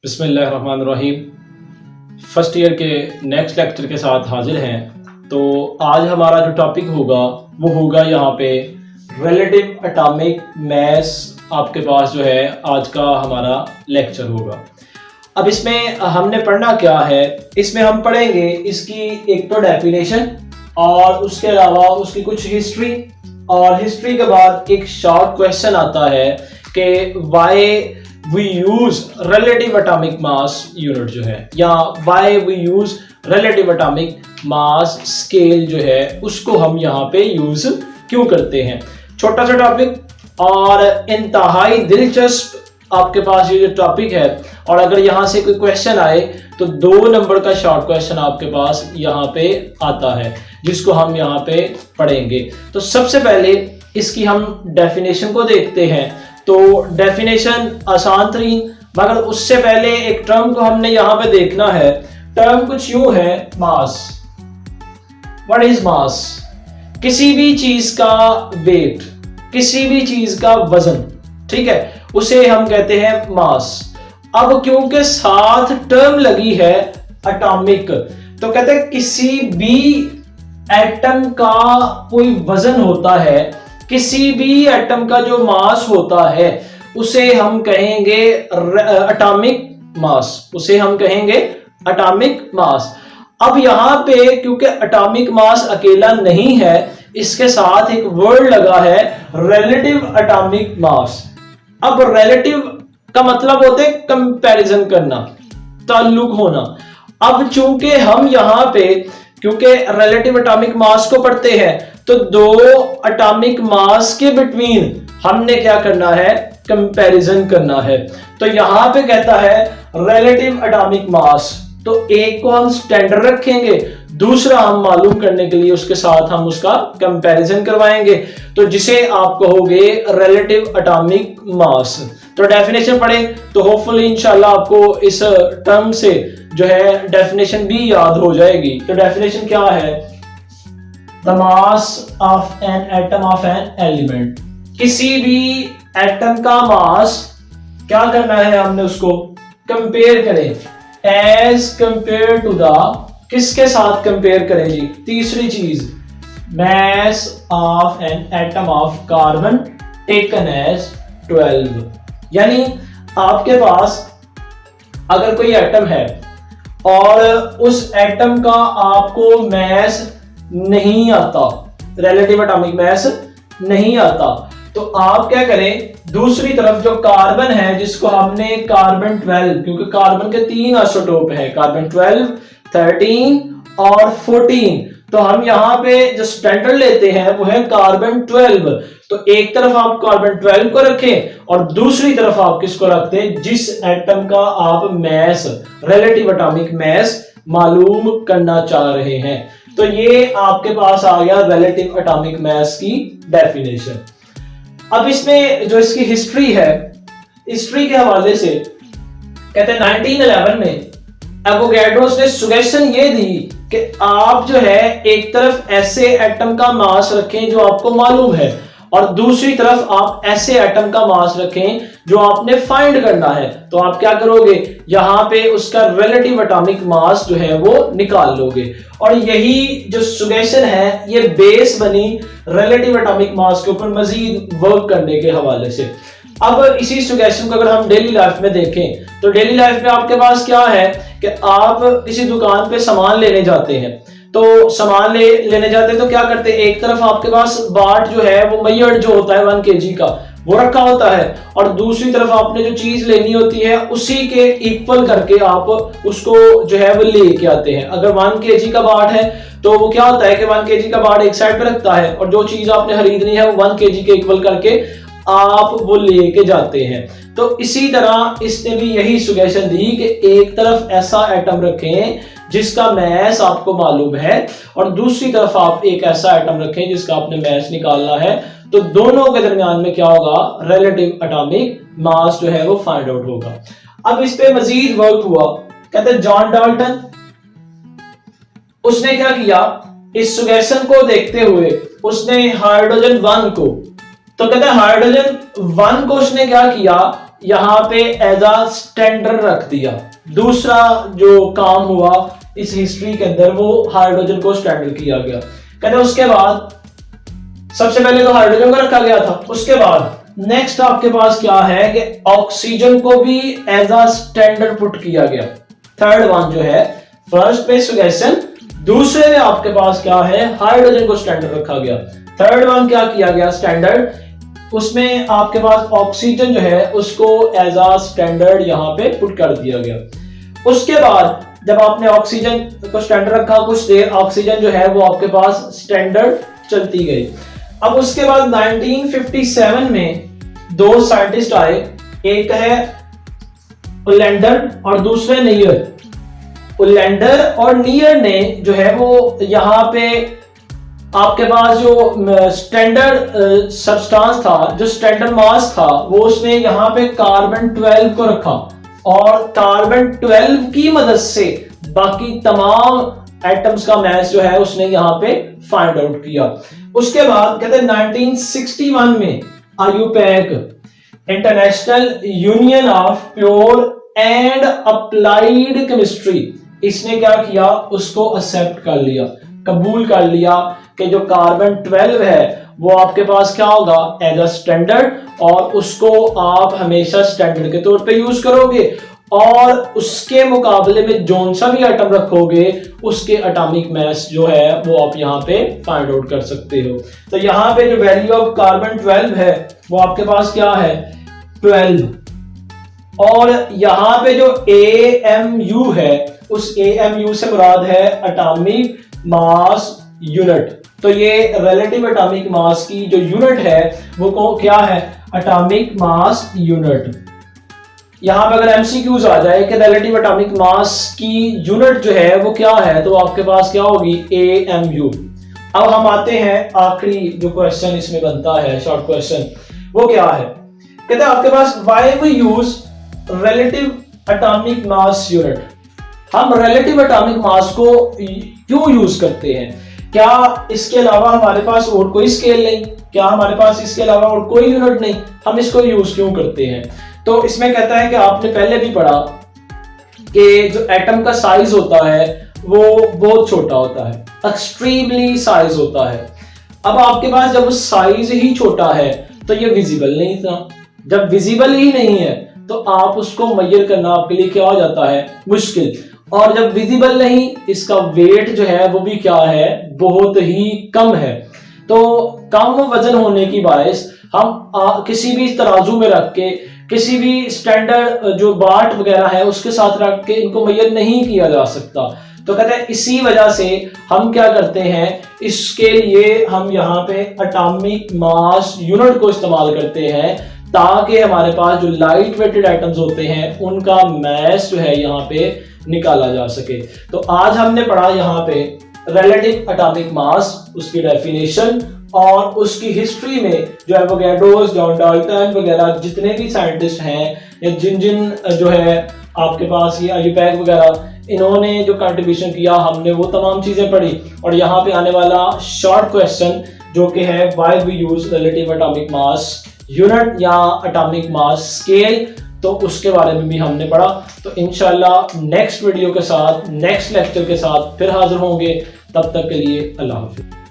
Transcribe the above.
बिस्मिल्लाहिर्रहमानिर्रहीम। First year के next lecture के साथ हाजिर हैं। तो आज हमारा जो टॉपिक होगा वो होगा यहाँ पे रिलेटिव एटॉमिक मास। आपके पास जो है आज का हमारा लेक्चर होगा। अब इसमें हमने पढ़ना क्या है, इसमें हम पढ़ेंगे इसकी एक तो डेफिनेशन और उसके अलावा उसकी कुछ हिस्ट्री, और हिस्ट्री के बाद एक शॉर्ट क्वेश्चन आता है कि why we use relative atomic mass unit जो है, या why we use relative atomic mass scale जो है उसको हम यहाँ पे यूज क्यों करते हैं। छोटा सा टॉपिक और इंतहाई दिलचस्प आपके पास ये जो टॉपिक है। और अगर यहाँ से कोई क्वेश्चन आए तो 2 नंबर का शॉर्ट क्वेश्चन आपके पास यहाँ पे आता है जिसको हम यहाँ पे पढ़ेंगे। तो सबसे पहले इसकी हम डेफिनेशन को देखते हैं। तो डेफिनेशन आसान तरीन, मगर उससे पहले एक टर्म को हमने यहाँ पे देखना है। टर्म कुछ यूं है, मास। What is mass? किसी भी चीज का वेट, किसी भी चीज का वजन, ठीक है, उसे हम कहते हैं मास। अब क्योंकि साथ टर्म लगी है एटॉमिक, तो कहते हैं किसी भी एटम का कोई वजन होता है, किसी भी एटम का जो मास होता है उसे हम कहेंगे एटॉमिक मास, उसे हम कहेंगे एटॉमिक मास। अब यहाँ पे क्योंकि एटॉमिक मास अकेला नहीं है, इसके साथ एक वर्ड लगा है रिलेटिव एटॉमिक मास। अब रिलेटिव का मतलब होता है कंपैरिजन करना, ताल्लुक होना। अब चूंकि हम यहाँ पे क्योंकि रिलेटिव एटॉमिक मास को पढ़ते हैं तो 2 एटॉमिक मास के बिटवीन हमने क्या करना है, कंपैरिजन करना है। तो यहां पे कहता है रिलेटिव एटॉमिक मास, तो एक को हम स्टैंडर्ड रखेंगे, दूसरा हम मालूम करने के लिए उसके साथ हम उसका कंपैरिजन करवाएंगे, तो जिसे आप कहोगे रिलेटिव एटॉमिक मास। तो डेफिनेशन पढ़े तो होपफुली इंशाल्लाह आपको इस टर्म से जो है डेफिनेशन भी याद हो जाएगी। तो डेफिनेशन क्या है? The mass of an atom of an element. किसी भी एटम का मास क्या करना है, हमने उसको कंपेयर करें एज कंपेयर टू द, किसके साथ कंपेयर करें जी? तीसरी चीज, mass of an atom of carbon taken as 12। यानी आपके पास अगर कोई एटम है और उस एटम का आपको मास नहीं आता, रिलेटिव एटॉमिक मास नहीं आता, तो आप क्या करें, दूसरी तरफ जो कार्बन है जिसको हमने कार्बन 12, क्योंकि कार्बन के 3 आइसोटोप है, कार्बन 12, 13 और 14, तो हम यहाँ पे जो स्टैंडर्ड लेते हैं वो है कार्बन 12। तो एक तरफ आप कार्बन 12 को रखें और दूसरी तरफ आप किसको रखते हैं, जिस एटम का आप मास, रिलेटिव एटॉमिक मास मालूम करना चाह रहे हैं। तो ये आपके पास आ गया रिलेटिव एटॉमिक मास की डेफिनेशन। अब इसमें जो इसकी हिस्ट्री है, हिस्ट्री के हवाले से कहते हैं 1911 में एवोगैड्रोस ने सुजेशन ये दी कि आप जो है एक तरफ ऐसे एटम का मास रखें जो आपको मालूम है, और दूसरी तरफ आप ऐसे एटम का मास रखें जो आपने फाइंड करना है। तो आप क्या करोगे, यहां पे उसका रिलेटिव एटॉमिक मास जो है वो निकाल लोगे। और यही जो सुजेशन है ये बेस बनी रिलेटिव एटॉमिक मास के ऊपर मजीद वर्क करने के हवाले से। अब इसी सुजेशन को अगर हम डेली लाइफ में देखें तो डेली लाइफ में आपके पास क्या है कि आप किसी दुकान पे सामान लेने जाते हैं, तो सामान लेने जाते हैं तो क्या करते हैं, एक तरफ आपके पास बाट जो है वो मैयड़ जो होता है 1 kg का वो रखा होता है, और दूसरी तरफ आपने जो चीज लेनी होती है उसी के इक्वल करके आप उसको जो है वो लेके आते हैं। अगर 1 kg का बाट है तो वो क्या होता है कि 1 kg का बाट एक साइड पे रखता है और जो चीज आपने खरीदनी है वो 1 kg के इक्वल करके आप वो लेके जाते हैं। तो इसी तरह इसने भी यही सुजेशन दी कि एक तरफ ऐसा एटम रखें जिसका मास आपको मालूम है, और दूसरी तरफ आप एक ऐसा एटम रखें जिसका आपने मास निकालना है। तो दोनों के दरमियान में क्या होगा, रिलेटिव एटॉमिक मास जो है वो फाइंड आउट होगा। अब इस पे मजीद वर्क हुआ। कहते हैं जॉन डाल्टन, उसने क्या किया, इस सुजेशन को देखते हुए उसने हाइड्रोजन 1 को, तो कहते हैं हाइड्रोजन 1 को उसने क्या किया, यहाँ पे एज अ स्टैंडर्ड रख दिया। दूसरा जो काम हुआ इस हिस्ट्री के अंदर वो हाइड्रोजन को स्टैंडर्ड किया गया। कहते हैं उसके बाद सबसे पहले तो हाइड्रोजन को रखा गया था, उसके बाद नेक्स्ट आपके पास क्या है कि ऑक्सीजन को भी एज अ स्टैंडर्ड पुट किया गया। थर्ड वन जो है फर्स्ट पे सुगेशन, दूसरे में आपके पास क्या है हाइड्रोजन को स्टैंडर्ड रखा गया। थर्ड वन क्या किया गया स्टैंडर्ड, उसमें आपके पास ऑक्सीजन जो है उसको एज अ स्टैंडर्ड यहाँ पे पुट कर दिया गया। उसके बाद जब आपने ऑक्सीजन को स्टैंडर्ड रखा कुछ देर ऑक्सीजन जो है वो आपके पास स्टैंडर्ड चलती गई। अब उसके बाद 1957 में दो साइंटिस्ट आए, एक है उलेंडर और दूसरे नियर। उलेंडर और नियर ने जो है वो यहाँ पे आपके पास जो स्टैंडर्ड सब्सटेंस था, जो स्टैंडर्ड मास था, वो उसने यहाँ पे कार्बन 12 को रखा और कार्बन 12 की मदद से बाकी तमाम एटम्स का मास जो है उसने यहाँ पे फाइंड आउट किया। उसके बाद कहते हैं 1961 में IUPAC international union of pure and applied chemistry, इसने क्या किया उसको एक्सेप्ट कर लिया, कबूल कर लिया कि जो कार्बन 12 है वो आपके पास क्या होगा एज अ स्टैंडर्ड, और उसको आप हमेशा स्टैंडर्ड के तौर पे यूज करोगे और उसके मुकाबले में जोन सा भी एटम रखोगे उसके एटॉमिक मास जो है वो आप यहाँ पे फाइंड आउट कर सकते हो। तो यहाँ पे जो वैल्यू ऑफ कार्बन 12 है वो आपके पास क्या है 12, और यहाँ पे जो AMU है उस AMU से मुराद है एटॉमिक मास यूनिट। तो ये रिलेटिव एटॉमिक मास की जो यूनिट है वो क्या है एटॉमिक मास यूनिट। यहाँ पे अगर MCQs आ जाए कि रिलेटिव एटॉमिक मास की यूनिट जो है वो क्या है तो आपके पास क्या होगी AMU। अब हम आते हैं आखिरी जो क्वेश्चन इसमें बनता है शॉर्ट क्वेश्चन, वो क्या है कहते हैं आपके पास why we use relative atomic mass unit. हम रिलेटिव एटॉमिक मास को क्यों यूज करते हैं, क्या इसके अलावा हमारे पास और कोई स्केल नहीं, क्या हमारे पास इसके अलावा और कोई यूनिट नहीं, हम इसको यूज क्यों करते हैं। तो इसमें कहता है कि आपने पहले भी पढ़ा कि जो एटम का साइज होता है वो बहुत छोटा होता है, एक्सट्रीमली साइज होता है। अब आपके पास जब साइज ही छोटा है तो ये विजिबल नहीं था, जब विजिबल ही नहीं है तो आप उसको मेजर करना आपके लिए क्या हो जाता है मुश्किल, और जब विजिबल नहीं इसका वेट जो है वो भी क्या है बहुत ही कम है। तो कम वजन होने की बायस हम किसी भी तराजू में रख के किसी भी स्टैंडर्ड जो बाट वगैरह है उसके साथ रख के इनको मेजर नहीं किया जा सकता। तो कहते हैं इसी वजह से हम क्या करते हैं, इसके लिए हम यहाँ पे एटॉमिक मास यूनिट को इस्तेमाल करते हैं ताकि हमारे पास जो लाइट वेटेड आइटम्स होते हैं उनका मास जो है यहाँ पे निकाला जा सके। तो आज हमने पढ़ा यहाँ पे रिलेटिव एटॉमिक मास, उसकी डेफिनेशन और उसकी हिस्ट्री में जो एवोगैड्रो, जॉन डाल्टन वगैरह जितने भी साइंटिस्ट हैं या जिन जो है आपके पास ये आईयूपैक वगैरह इन्होंने जो कंट्रीब्यूशन किया हमने वो तमाम चीजें पढ़ी। और यहाँ पे आने वाला शॉर्ट क्वेश्चन जो कि है why we use relative atomic mass unit या एटॉमिक मास स्केल, तो उसके बारे में भी हमने पढ़ा। तो इंशाल्लाह नेक्स्ट वीडियो के साथ नेक्स्ट लेक्चर के साथ फिर हाजिर होंगे, तब तक के लिए अल्लाह हाफिज़।